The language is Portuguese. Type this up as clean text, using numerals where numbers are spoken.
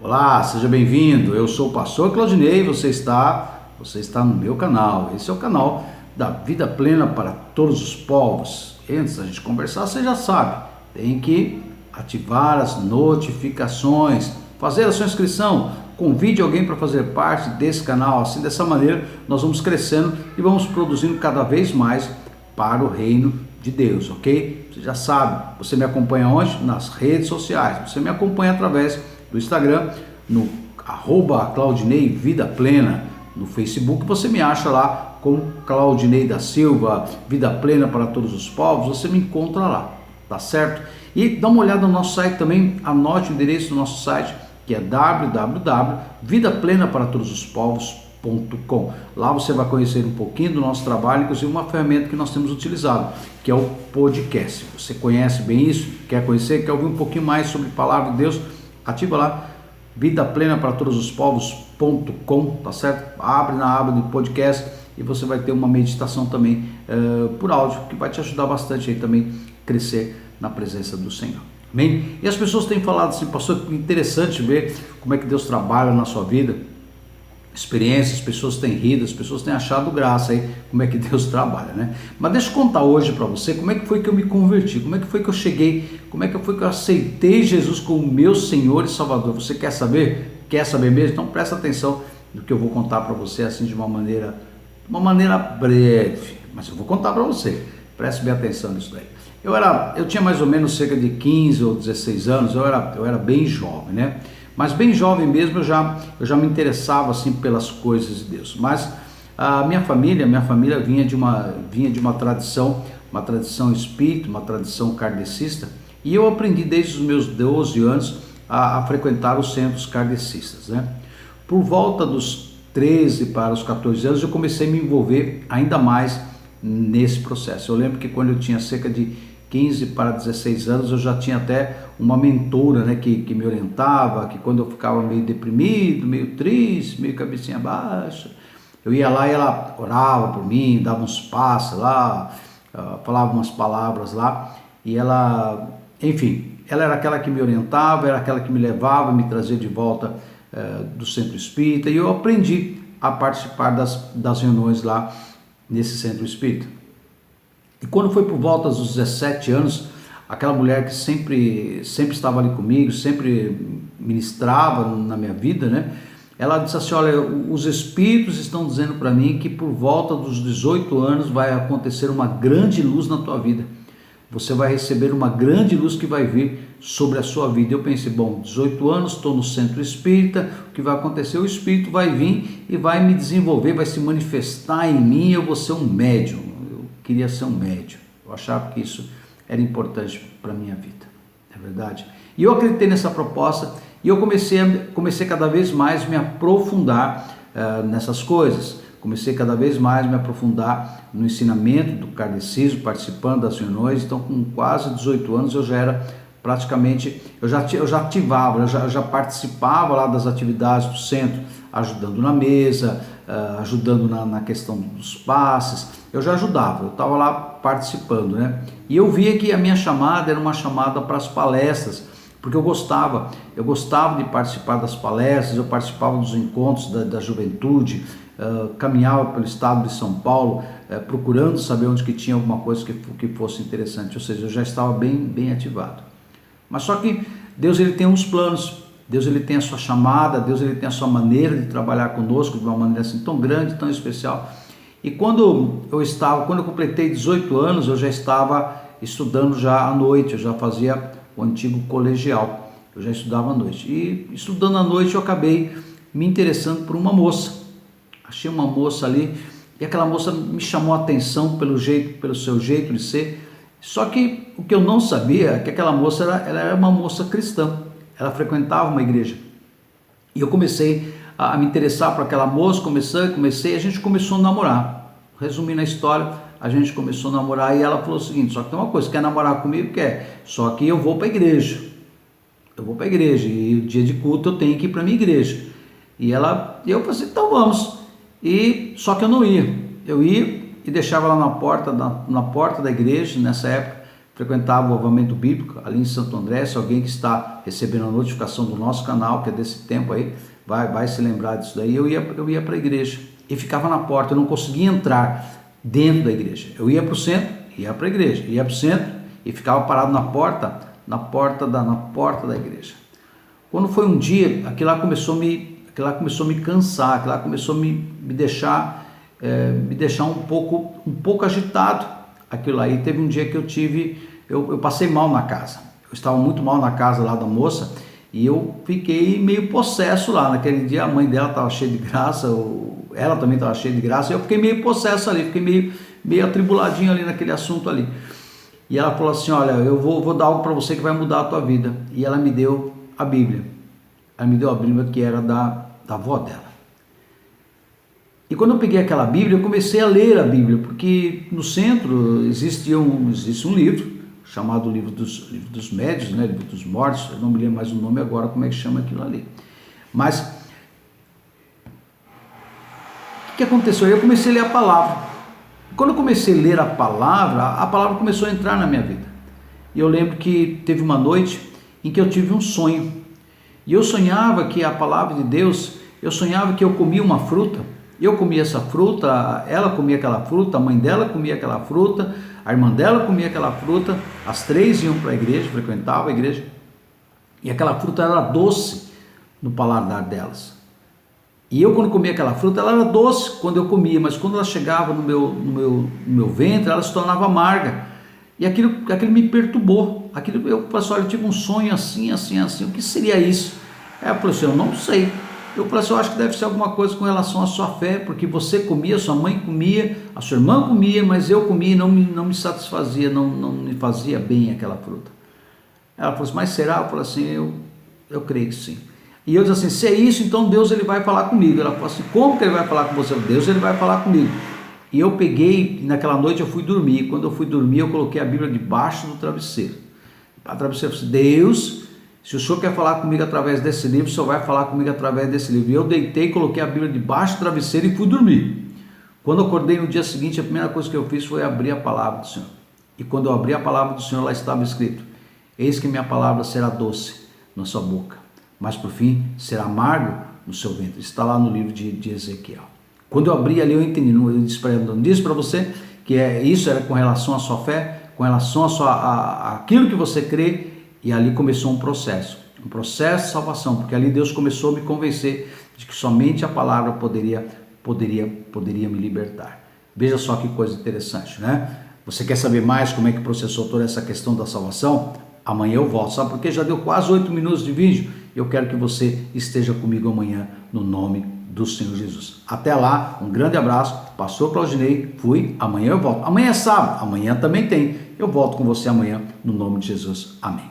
Olá, seja bem-vindo. Eu sou o pastor Claudinei, você está no meu canal. Esse é o canal da vida plena para todos os povos. Antes da gente conversar, você já sabe, tem que ativar as notificações, fazer a sua inscrição, convide alguém para fazer parte desse canal. Assim, dessa maneira, nós vamos crescendo e vamos produzindo cada vez mais para o reino de Deus, ok? Você já sabe, você me acompanha onde? Nas redes sociais. Você me acompanha através do Instagram, no @Claudinei Vida Plena. No Facebook você me acha lá como Claudinei da Silva, Vida Plena para todos os povos, você me encontra lá, tá certo? E dá uma olhada no nosso site também, anote o endereço do nosso site, que é www.vidaplena-para-todos-os-povos.com. Lá você vai conhecer um pouquinho do nosso trabalho, inclusive uma ferramenta que nós temos utilizado, que é o podcast. Você conhece bem isso? Quer conhecer? Quer ouvir um pouquinho mais sobre a Palavra de Deus? Ativa lá, vidaplena-para-todos-os-povos.com, tá certo? Abre na aba de podcast e você vai ter uma meditação também por áudio, que vai te ajudar bastante aí também a crescer na presença do Senhor. Amém? E as pessoas têm falado assim, pastor, interessante ver como é que Deus trabalha na sua vida, experiências, as pessoas têm rido, as pessoas têm achado graça aí, como é que Deus trabalha, né? Mas deixa eu contar hoje para você como é que foi que eu me converti, como é que foi que eu cheguei, como é que foi que eu aceitei Jesus como meu Senhor e Salvador. Você quer saber? Quer saber mesmo? Então presta atenção no que eu vou contar para você, assim, de uma maneira breve, mas eu vou contar para você. Preste bem atenção nisso daí. Eu tinha mais ou menos cerca de 15 ou 16 anos, eu era bem jovem, né? Mas bem jovem mesmo eu já me interessava assim pelas coisas de Deus. Mas a minha família vinha de uma tradição espírita, uma tradição kardecista, e eu aprendi desde os meus 12 anos a frequentar os centros kardecistas, né? Por volta dos 13 para os 14 anos eu comecei a me envolver ainda mais nesse processo. Eu lembro que quando eu tinha cerca de 15 para 16 anos, eu já tinha até uma mentora, né, que me orientava, que quando eu ficava meio deprimido, meio triste, meio cabecinha baixa, eu ia lá e ela orava por mim, dava uns passos lá, falava umas palavras lá, e ela, enfim, ela era aquela que me orientava, era aquela que me levava, me trazia de volta do centro espírita, e eu aprendi a participar das reuniões lá nesse centro espírita. E quando foi por volta dos 17 anos, aquela mulher que sempre estava ali comigo, sempre ministrava na minha vida, né? Ela disse assim, olha, os espíritos estão dizendo para mim que por volta dos 18 anos vai acontecer uma grande luz na tua vida. Você vai receber uma grande luz que vai vir sobre a sua vida. Eu pensei, bom, 18 anos, estou no centro espírita, o que vai acontecer? O espírito vai vir e vai me desenvolver, vai se manifestar em mim, eu vou ser um médium. Eu queria ser um médium, eu achava que isso era importante para a minha vida, é verdade? E eu acreditei nessa proposta e eu comecei cada vez mais a me aprofundar nessas coisas. Comecei cada vez mais a me aprofundar no ensinamento do kardecismo, participando das reuniões. Então, com quase 18 anos, eu já era praticamente, eu já ativava, eu já participava lá das atividades do centro, ajudando na mesa, ajudando na questão dos passes. Eu já ajudava, eu estava lá participando, né? E eu via que a minha chamada era uma chamada para as palestras, porque eu gostava de participar das palestras, eu participava dos encontros da juventude, caminhava pelo estado de São Paulo, procurando saber onde que tinha alguma coisa que fosse interessante, ou seja, eu já estava bem ativado. Mas só que Deus, ele tem uns planos, Deus, ele tem a sua chamada, Deus, ele tem a sua maneira de trabalhar conosco de uma maneira assim tão grande, tão especial. E quando eu completei 18 anos, eu já estava estudando já à noite, eu já fazia o antigo colegial, eu já estudava à noite. E estudando à noite eu acabei me interessando por uma moça. Achei uma moça ali e aquela moça me chamou a atenção pelo seu jeito de ser. Só que o que eu não sabia é que aquela moça ela era uma moça cristã, ela frequentava uma igreja. E eu comecei a me interessar por aquela moça, comecei e a gente começou a namorar. Resumindo a história, a gente começou a namorar e ela falou o seguinte, só que tem uma coisa, quer namorar comigo? Quer, só que eu vou para a igreja. Eu vou para a igreja e o dia de culto eu tenho que ir para a minha igreja. E eu falei assim, então vamos. E só que eu não ia. Eu ia e deixava ela na porta da igreja. Nessa época frequentava o Avivamento Bíblico ali em Santo André. Se alguém que está recebendo a notificação do nosso canal, que é desse tempo aí, vai se lembrar disso daí. Eu ia para a igreja e ficava na porta, eu não conseguia entrar dentro da igreja. Eu ia para o centro, ia para a igreja, ia para o centro e ficava parado na porta da igreja. Quando foi um dia, aquilo lá começou a me cansar, aquilo lá começou a me deixar um pouco agitado, aquilo lá. E teve um dia que eu passei mal na casa, eu estava muito mal na casa lá da moça, e eu fiquei meio possesso lá. Naquele dia a mãe dela estava cheia de graça, ela também estava cheia de graça, e eu fiquei meio possesso ali, fiquei meio atribuladinho ali naquele assunto ali. E ela falou assim: olha, eu vou dar algo para você que vai mudar a tua vida. E ela me deu a Bíblia. Ela me deu a Bíblia que era da avó dela. E quando eu peguei aquela Bíblia, eu comecei a ler a Bíblia, porque no centro existe um livro, chamado livro dos médios, né? Livro dos mortos. Eu não me lembro mais o nome agora, como é que chama aquilo ali. Mas o que aconteceu? Eu comecei a ler a palavra. Quando eu comecei a ler a palavra começou a entrar na minha vida. E eu lembro que teve uma noite em que eu tive um sonho. E eu sonhava que a palavra de Deus, eu sonhava que eu comia uma fruta. Eu comia essa fruta, ela comia aquela fruta, a mãe dela comia aquela fruta, a irmã dela comia aquela fruta, as três iam para a igreja, frequentavam a igreja. E aquela fruta era doce no paladar delas. E eu, quando comia aquela fruta, ela era doce quando eu comia, mas quando ela chegava no meu ventre, ela se tornava amarga. E aquilo me perturbou. Eu falei assim: olha, eu tive um sonho assim, o que seria isso? Aí eu falei assim: eu não sei. Eu falei assim: eu acho que deve ser alguma coisa com relação à sua fé, porque você comia, sua mãe comia, a sua irmã comia, mas eu comia e não me satisfazia, não me fazia bem aquela fruta. Ela falou assim: mas será? Eu falei assim: eu creio que sim. E eu disse assim: se é isso, então Deus ele vai falar comigo. Ela falou assim: como que ele vai falar com você? Deus ele vai falar comigo. E eu peguei, naquela noite eu fui dormir. Quando eu fui dormir, eu coloquei a Bíblia debaixo do travesseiro. A travesseiro falou assim: Deus, se o Senhor quer falar comigo através desse livro, o Senhor vai falar comigo através desse livro. E eu deitei, coloquei a Bíblia debaixo do travesseiro e fui dormir. Quando eu acordei no dia seguinte, a primeira coisa que eu fiz foi abrir a palavra do Senhor. E quando eu abri a palavra do Senhor, lá estava escrito: eis que minha palavra será doce na sua boca, mas por fim será amargo no seu ventre. Está lá no livro de Ezequiel. Quando eu abri ali, eu entendi. Eu disse para você que isso era com relação à sua fé, com relação àquilo que você crê. E ali começou um processo de salvação, porque ali Deus começou a me convencer de que somente a palavra poderia me libertar. Veja só que coisa interessante, né? Você quer saber mais como é que processou toda essa questão da salvação? Amanhã eu volto, sabe? Porque já deu quase 8 minutos de vídeo. Eu quero que você esteja comigo amanhã, no nome do Senhor Jesus. Até lá, um grande abraço. Pastor Claudinei, fui. Amanhã eu volto. Amanhã é sábado, amanhã também tem. Eu volto com você amanhã, no nome de Jesus. Amém.